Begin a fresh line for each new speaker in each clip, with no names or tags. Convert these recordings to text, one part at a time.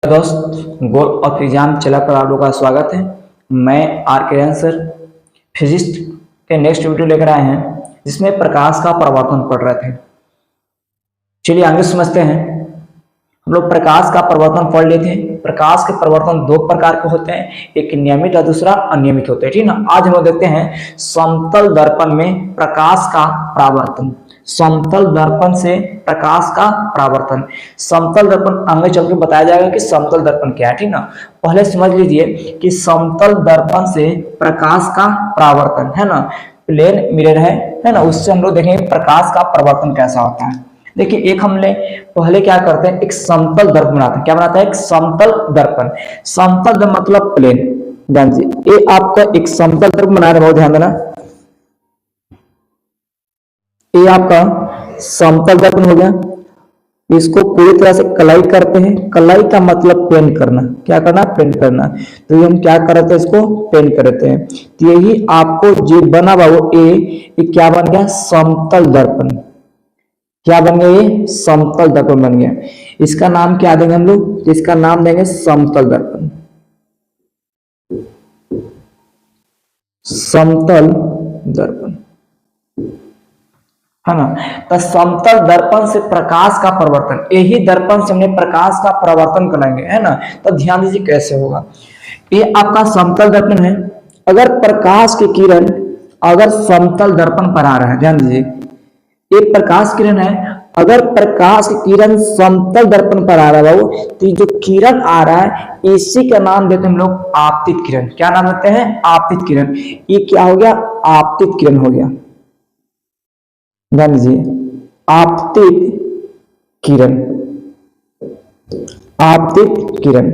दोस्त goal of exam चला पर आप लोगों का स्वागत है। मैं आर के सर फिजिक्स के नेक्स्ट वीडियो लेकर आए हैं जिसमें प्रकाश का प्रवर्तन पढ़ रहे थे। चलिए आगे समझते हैं। हम लोग प्रकाश का प्रवर्तन पढ़ लेते हैं। प्रकाश के प्रवर्तन दो प्रकार के होते हैं, एक नियमित और दूसरा अनियमित होते हैं, ठीक ना। आज हम लोग देखते हैं समतल दर्पण में प्रकाश का परावर्तन। समतल दर्पण से प्रकाश का परावर्तन। समतल दर्पण आगे चल के बताया जाएगा कि समतल दर्पण क्या है, ठीक ना। पहले समझ लीजिए कि समतल दर्पण से प्रकाश का परावर्तन है ना, प्लेन मिरर है ना, उससे हम लोग देखेंगे प्रकाश का परावर्तन कैसा होता है। देखिए एक हमने पहले क्या करते हैं, एक समतल दर्पण बनाते हैं। क्या बनाता है? एक समतल दर्पण। समतल दर्पण मतलब प्लेन। ध्यान दीजिए, ये आपका एक समतल दर्पण बना रहे, बहुत ध्यान देना। ये आपका समतल दर्पण हो गया। इसको पूरी तरह से कलाई करते हैं। कलाई का मतलब पेंट करना। क्या करना? पेंट करना। तो ये हम क्या करते हैं, इसको पेंट करते हैं। तो यही आपको जो बना हुआ वो ये क्या बन गया? समतल दर्पण। क्या बन गया? ये समतल दर्पण बन गया। इसका नाम क्या देंगे हम लोग? इसका नाम देंगे समतल दर्पण। समतल दर्पण है ना। तो समतल दर्पण से प्रकाश का परावर्तन, यही दर्पण से हमने प्रकाश का परावर्तन कराएंगे, है ना। तो ध्यान दीजिए कैसे होगा। ये आपका समतल दर्पण है। अगर प्रकाश की किरण अगर समतल दर्पण पर आ रहा है, ध्यान दीजिए, एक प्रकाश किरण है। अगर प्रकाश की किरण समतल दर्पण पर आ रहा है, तो जो किरण आ रहा है इसी का नाम देते हैं हम लोग आपतित किरण। क्या नाम देते हैं? आपतित किरण। ये क्या हो गया? आपतित किरण हो गया। ध्यान दीजिए, आपतित किरण। आपतित किरण।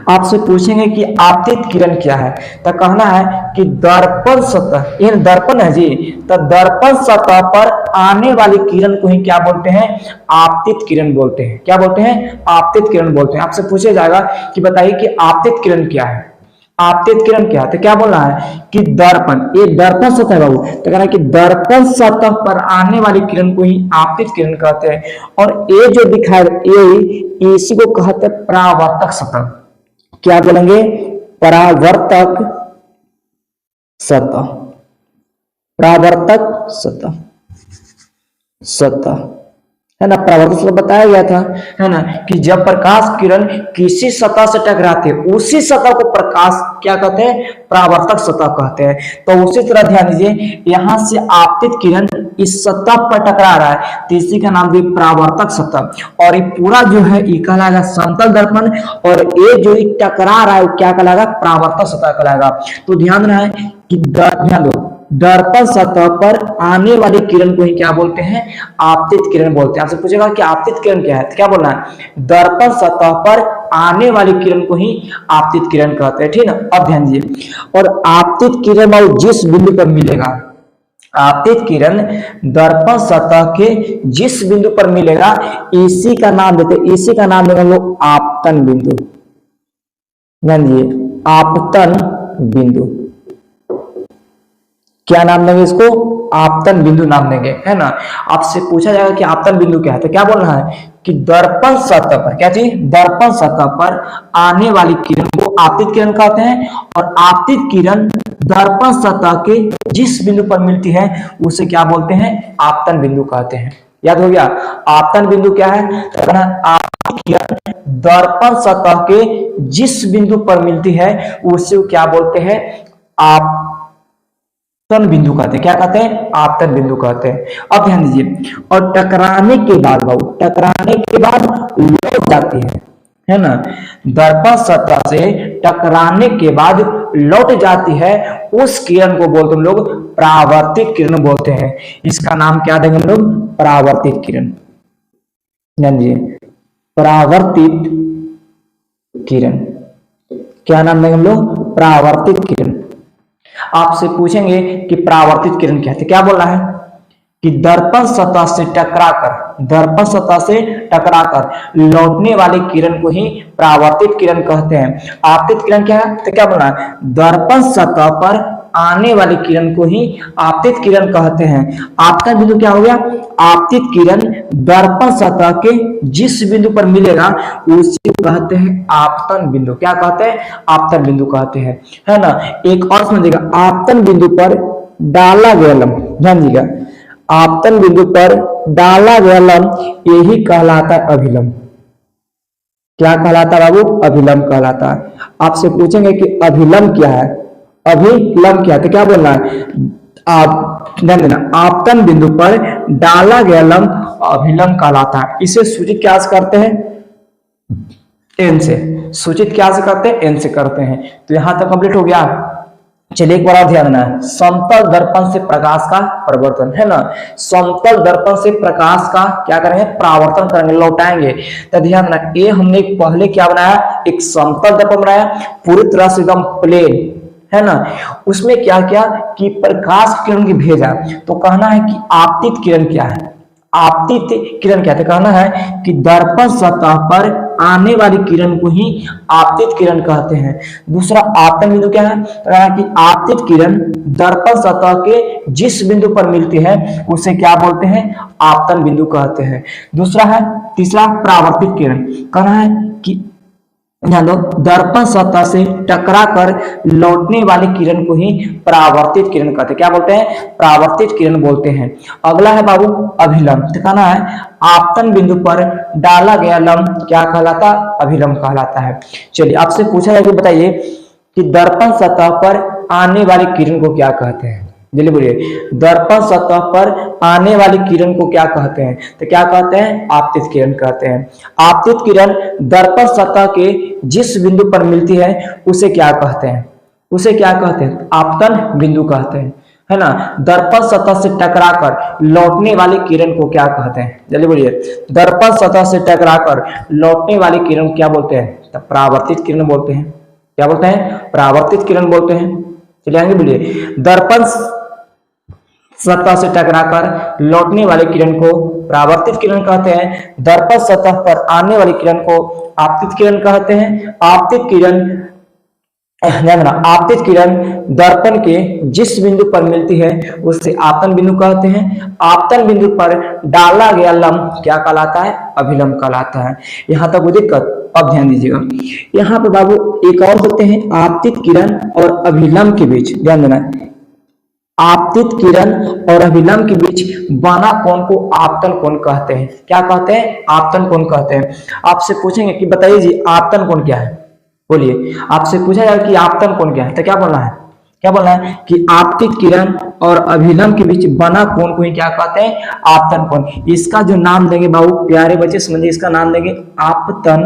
आपसे पूछेंगे कि आपतित किरण क्या है, तो कहना है कि दर्पण सतह, ये दर्पण है जी, तो दर्पण सतह पर आने वाली किरण को ही क्या बोलते हैं? आपतित किरण बोलते हैं। क्या बोलते हैं? आपतित किरण बोलते हैं। आपसे पूछा जाएगा कि बताइए कि आपतित किरण क्या है। आपतित किरण क्या है, तो क्या बोलना है कि दर्पण, ये दर्पण सतह है बाबू, तो कहना है कि दर्पण सतह पर आने वाली किरण को ही आपतित किरण कहते हैं। और ये जो दिखाए ये इसी को कहते हैं परावर्तक सतह। क्या बोलेंगे? परावर्तक सतह। परावर्तक सतह, सतह है ना। परावर्तक सतह बताया गया था, है ना, कि जब प्रकाश किरण किसी सतह से टकराते हैं उसी सतह को प्रकाश क्या कहते हैं? परावर्तक सतह कहते हैं। तो उसी तरह ध्यान दीजिए, यहां से आपतित किरण इस सतह पर टकरा रहा है तो इसी का नाम दिया परावर्तक सतह। और ये पूरा जो है ये कहलाएगा समतल दर्पण, और ये जो टकरा रहा है क्या कहलाएगा? परावर्तक सतह कहलाएगा। तो ध्यान रहा है कि ध्यान दो, दर्पण सतह पर आने वाली किरण को ही क्या बोलते हैं? आपतित किरण बोलते हैं। आपसे पूछेगा कि आपतित किरण क्या है, तो क्या बोलना है? दर्पण सतह पर आने वाली किरण को ही आपतित किरण कहते हैं, ठीक ना। अब ध्यान दीजिए, और आपतित किरण जिस बिंदु पर मिलेगा, आपतित किरण दर्पण सतह के जिस बिंदु पर मिलेगा इसी का नाम देते, इसी का नाम देंगे हम लोग आपतन बिंदु। ध्यान दीजिए, आपतन बिंदु। क्या नाम देंगे इसको? आपतन बिंदु नाम देंगे, है ना। आपसे पूछा जाएगा कि आपतन बिंदु क्या है, तो क्या बोलना है कि दर्पण सतह पर, क्या चीज? दर्पण सतह पर आने वाली किरण को आपतित किरण कहते हैं। और आपतित किरण दर्पण सतह के जिस बिंदु पर मिलती है उसे क्या बोलते हैं? आपतन बिंदु कहते हैं। याद हो गया? आपतन बिंदु क्या है? तो आपतित किरण दर्पण सतह के जिस बिंदु पर मिलती है उसे क्या बोलते हैं? आपतन बिंदु कहते हैं। क्या कहते हैं? आपतन बिंदु कहते हैं। अब ध्यान दीजिए, और टकराने के बाद बाबू, टकराने के बाद लौट जाती है ना। दर्पण सतह से टकराने के बाद लौट जाती है उस किरण को बोलते हम लोग परावर्तित किरण बोलते हैं। इसका नाम क्या देंगे हम लोग? परावर्तित किरण। ध्यान दीजिए, परावर्तित किरण। क्या नाम देंगे हम लोग? परावर्तित किरण। आपसे पूछेंगे कि परावर्तित किरण क्या है, क्या बोलना है कि दर्पण सतह से टकराकर, दर्पण सतह से टकराकर लौटने वाली किरण को ही परावर्तित किरण कहते हैं। आपतित किरण क्या है, तो क्या बोलना है? दर्पण सतह पर आने वाली किरण को ही आपतित किरण कहते हैं। आपतन बिंदु क्या हो गया? आपतित किरण दर्पण सतह के जिस बिंदु पर मिलेगा उसी को कहते हैं आपतन बिंदु। क्या कहते हैं? आपतन बिंदु कहते हैं, है ना। एक और समझिएगा, आपतन बिंदु पर डाला गया लंब, ध्यान दीजिएगा, आपतन बिंदु पर डाला गया लंब यही कहलाता है अभिलंब। क्या कहलाता है बाबू? अभिलंब कहलाता है। आपसे पूछेंगे कि अभिलंब क्या है, अभिलंब क्या है, तो क्या बोलना है? आप ध्यान देना, आपतन बिंदु पर डाला गया लंब अभिलंब कहलाता है। इसे सूचित क्या से करते हैं? एन से। सूचित क्या से करते हैं? एन से करते हैं। तो यहां तक कंप्लीट हो गया। चलिए एक बार और ध्यान देना है, समतल दर्पण से प्रकाश का परिवर्तन, है ना। समतल दर्पण से प्रकाश का क्या करेंगे? परावर्तन करेंगे, लौटाएंगे। तो ध्यान देना, ये हमने पहले क्या बनाया? एक समतल दर्पण बनाया, पूरी तरह से एकदम प्लेन, है ना। उसमें क्या किया कि प्रकाश किरण की भेजा। तो कहना है कि आपतित किरण क्या है? आपतित किरण क्या है? तो कहना है कि दर्पण सतह पर आने वाली किरण को ही आपतित किरण कहते हैं। दूसरा आपतन बिंदु क्या है? तो कहना है कि आपतित किरण दर्पण सतह के जिस बिंदु पर मिलती है उसे क्या बोलते हैं? आपतन बिंदु कहते हैं। दूसरा है, तीसरा परावर्तित किरण। कहना है कि ध्यान दो, दर्पण सतह से टकरा कर लौटने वाली किरण को ही परावर्तित किरण कहते हैं। क्या बोलते हैं? परावर्तित किरण बोलते हैं। अगला है बाबू अभिलंब। तो कहना है आपतन बिंदु पर डाला गया लंब क्या कहलाता? अभिलंब कहलाता है। चलिए आपसे पूछा जाए कि बताइए कि दर्पण सतह पर आने वाली किरण को क्या कहते हैं? जल्दी बोलिए, दर्पण सतह पर आने वाली किरण को क्या कहते हैं? तो क्या कहते हैं? आपतित किरण कहते हैं। आपतित किरण दर्पण सतह के जिस बिंदु पर मिलती है उसे क्या कहते हैं? उसे क्या कहते हैं? आपतन बिंदु कहते हैं, है ना। दर्पण सतह से टकराकर लौटने वाली किरण को क्या कहते हैं? जल्दी बोलिए, दर्पण सतह से टकराकर लौटने वाली किरण को क्या बोलते हैं? तो परावर्तित किरण बोलते हैं। क्या बोलते हैं? परावर्तित किरण बोलते हैं। चलिए आगे बोलिए, दर्पण सतह से टकराकर लौटने वाले किरण को परावर्तित किरण कहते हैं। दर्पण सतह पर आने वाली किरण को आपतित किरण कहते हैं। आपतित किरण, आपतित किरण दर्पण के जिस बिंदु पर मिलती है उसे आपतन बिंदु कहते हैं। आपतन बिंदु पर डाला गया लंब क्या कहलाता है? अभिलंब कहलाता है। यहां तक कोई दिक्कत? अब ध्यान दीजिएगा, यहाँ पे बाबू एक और होते हैं आपतित किरण और अभिलंब के बीच, ध्यान देना, आपतित किरण और अभिलंब के बीच बना कोण को आपतन कोण कहते हैं। क्या कहते हैं? आपतन कोण कहते हैं। आपसे पूछेंगे कि बताइए जी आपतन कोण क्या है? बोलिए, आपसे पूछा जाए कि आपतन कोण क्या है, तो क्या बोलना है? क्या बोलना है कि आपतित किरण और अभिलंब के बीच बना कोण को ही क्या कहते हैं? आपतन कोण। इसका जो नाम देंगे बाबू, प्यारे बच्चे समझिए, इसका नाम देंगे आपतन,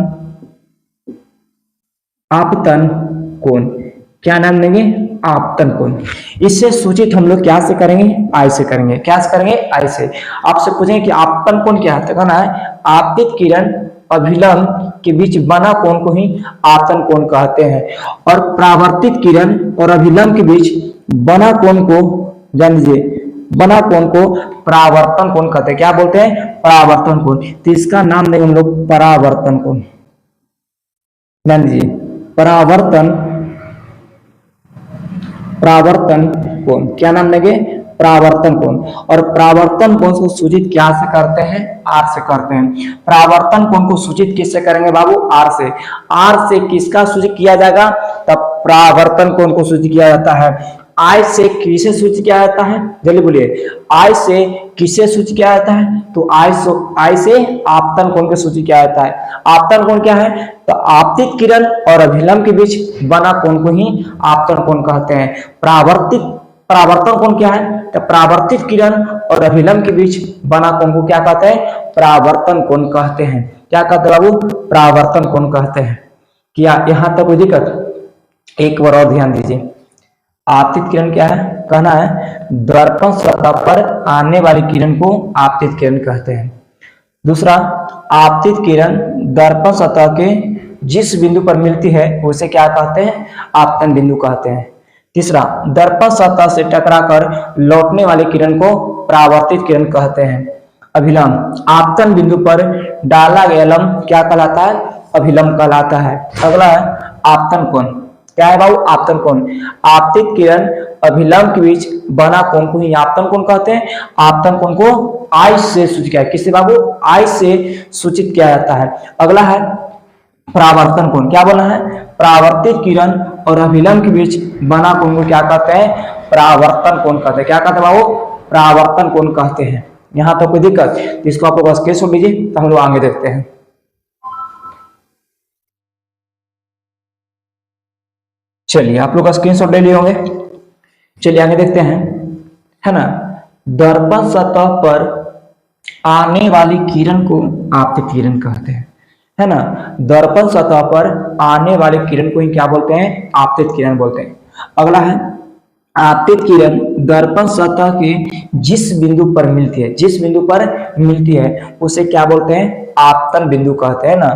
आपतन कोण। क्या नाम देंगे? आपतन कोण। इससे सूचित हम लोग क्या से करेंगे? आई से करेंगे। क्या से करेंगे? आई से। आपसे पूछेंगे कि आपतन कोण क्या है, तो कहना है आपतित किरण अभिलंब के बीच बना कोण को ही आपतन कोण कहते हैं। और परावर्तित किरण और अभिलंब के बीच बना कोण को, जान लीजिए, बना कोण को परावर्तन कोण कहते हैं। क्या बोलते हैं? परावर्तन कोण। तो इसका नाम देंगे हम लोग परावर्तन कोण। ध्यान दीजिए, परावर्तन, परावर्तन कोण। क्या नाम देंगे? परावर्तन कोण। और परावर्तन कोण को सूचित क्या से करते हैं? आर से करते हैं। परावर्तन कोण को सूचित किससे करेंगे बाबू? आर से। आर से किसका सूचित किया जाएगा? तब परावर्तन कोण को सूचित किया जाता है। आई से किसे सूचित किया जाता है? जल्दी बोलिए, आई से किसे सूचित किया जाता है? तो आई से आपतन कोण को सूचित किया जाता है। आपतन कोण क्या है? तो आपतित किरण और अभिलंब के बीच बना कोण को ही आपतन कोण कहते हैं। परावर्तन कोण क्या है? तो परावर्तित किरण और अभिलंब के बीच बना कोण को क्या कहते हैं? परावर्तन कोण कहते हैं। क्या कहते हैं बाबू? परावर्तन कोण कहते हैं। क्या यहां तक कोई दिक्कत? एक बार और ध्यान दीजिए, आपतित किरण क्या है? कहना है दर्पण सतह पर आने वाली किरण को आपतित किरण कहते हैं। दूसरा, आपतित किरण दर्पण सतह के जिस बिंदु पर मिलती है उसे क्या कहते हैं? आपतन बिंदु कहते हैं। तीसरा, दर्पण सतह से टकराकर लौटने वाली किरण को परावर्तित किरण कहते हैं। अभिलंब, आपतन बिंदु पर डाला गया लंब क्या कहलाता है? अभिलंब कहलाता है। अगला है आपतन कोण। क्या है बाबू? आपतन कोण। आपतित किरण अभिलंब के बीच बना कोण को ही आपतन कोण कहते हैं। आपतन कोण को आई से सूचित किया, किससे बाबू? आई से सूचित किया जाता है। अगला है परावर्तन कोण। क्या बोला है? परावर्तित किरण और अभिलंब के बीच बना कोण को क्या कहते हैं? परावर्तन कोण कहते हैं। क्या कहते हैं बाबू? परावर्तन कोण कहते हैं। यहां तो कोई दिक्कत, तो इसको आप लोग स्क्रीनशॉट लीजिए, तो हम लोग आगे देखते हैं। चलिए आप लोग स्क्रीनशॉट ले लिए होंगे, चलिए आगे देखते हैं, है ना। दर्पण सतह पर आने वाली किरण को आपतित किरण कहते हैं, है ना। दर्पण सतह पर आने वाली किरण को ही क्या बोलते हैं? आपतित किरण बोलते हैं। अगला है आपतित किरण दर्पण सतह के जिस बिंदु पर मिलती है, जिस बिंदु पर मिलती है उसे क्या बोलते हैं? आपतन बिंदु कहते हैं ना।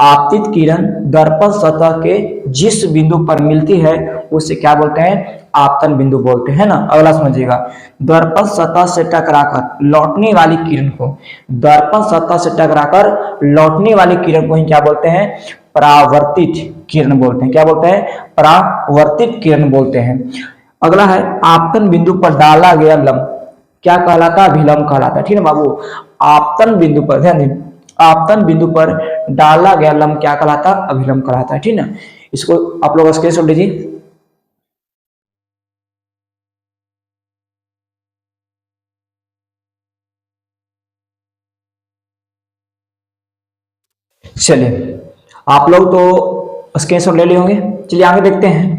आपतित किरण दर्पण सतह के जिस बिंदु पर मिलती है उसे क्या बोलते हैं? आपतन बिंदु बोलते हैं ना। अगला समझिएगा, दर्पण सतह से टकराकर लौटने वाली किरण को, दर्पण सतह से टकराकर लौटने वाली किरण को ही क्या बोलते हैं? परावर्तित किरण बोलते हैं। क्या बोलते हैं? परावर्तित किरण बोलते हैं। अगला है आपतन बिंदु पर डाला गया लंब क्या कहलाता है? अभिलंब कहलाता है। ठीक है बाबू, आपतन बिंदु पर ध्यान दें, आपतन बिंदु पर डाला गया लंब क्या कहलाता है? अभिलंब कहलाता है। ठीक है, इसको आप लोग स्क्रीनशॉट लीजिए। चलिए आप लोग तो स्क्रीनशॉट ले लिए होंगे, चलिए आगे देखते हैं।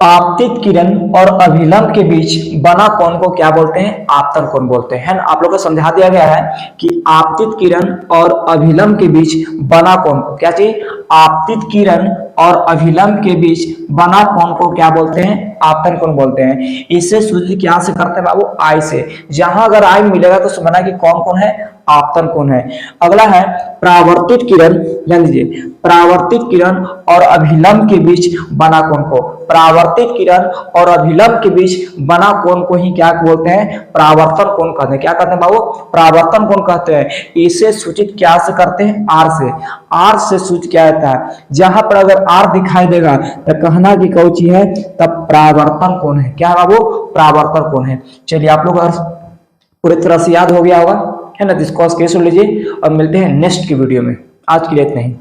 आपतित किरण और अभिलंब के बीच बना कोण को क्या बोलते हैं? आपतन कोण बोलते हैं। आप लोगों को समझा दिया गया है कि आपतित किरण और अभिलंब के बीच बना कोण को क्या चाहिए? आपतित किरण और अभिलंब के बीच बना कोण को क्या बोलते हैं? आपतन कोण बोलते हैं। इससे सूचित क्या से करते हैं बाबू? आई से। जहां अगर आई मिलेगा तो समझना कि कौन कौन है? आपतन कोण है। अगला है परावर्तित किरण, ध्यान दीजिए, परावर्तित किरण और अभिलंब के बीच बना कोण को, परावर्तित किरण और अभिलंब के बीच बना कोण को ही क्या बोलते हैं? परावर्तन कोण कहते हैं। क्या कहते हैं बाबू? परावर्तन कोण कहते हैं। इसे सूचित क्या से करते हैं? आर से। आर से सूचित किया जाता है। जहां पर अगर आर दिखाई देगा तो कहना की कौची है? तब परावर्तन कोण है। क्या है बाबू? परावर्तन कोण है। चलिए आप लोग पूरी तरह से याद हो गया होगा, है ना। जिसको स्क्रीनशॉट लीजिए और मिलते हैं नेक्स्ट की वीडियो में। आज के लिए इतना ही।